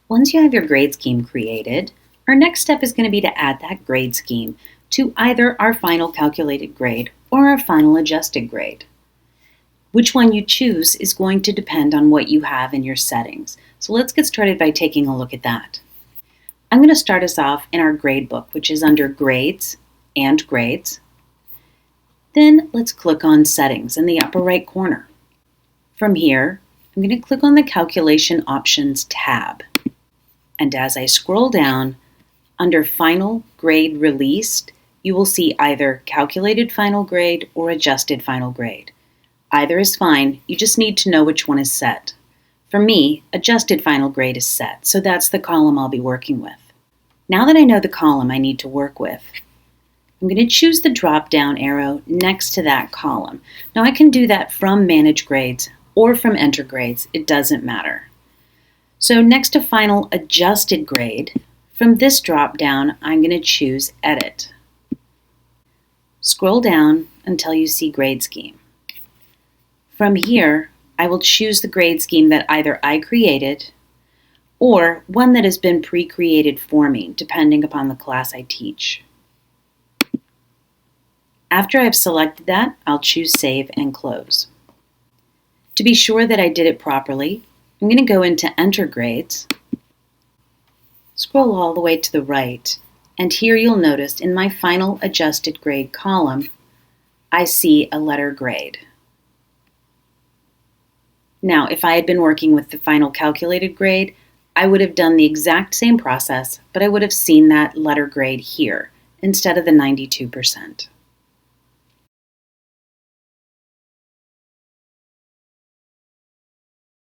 Once you have your grade scheme created, our next step is going to be to add that grade scheme to either our final calculated grade or our final adjusted grade. Which one you choose is going to depend on what you have in your settings. So let's get started by taking a look at that. I'm going to start us off in our grade book, which is under Grades and Grades. Then let's click on Settings in the upper right corner. From here, I'm going to click on the Calculation Options tab. And as I scroll down, under Final Grade Released, you will see either Calculated Final Grade or Adjusted Final Grade. Either is fine, you just need to know which one is set. For me, Adjusted Final Grade is set, so that's the column I'll be working with. Now that I know the column I need to work with, I'm going to choose the drop-down arrow next to that column. Now I can do that from Manage Grades or from Enter Grades, it doesn't matter. So next to Final Adjusted Grade, from this drop-down, I'm going to choose Edit. Scroll down until you see Grade Scheme. From here, I will choose the grade scheme that either I created or one that has been pre-created for me, depending upon the class I teach. After I've selected that, I'll choose Save and Close. To be sure that I did it properly, I'm going to go into Enter Grades, scroll all the way to the right, and here you'll notice in my Final Adjusted Grade column, I see a letter grade. Now, if I had been working with the final calculated grade, I would have done the exact same process, but I would have seen that letter grade here instead of the 92%.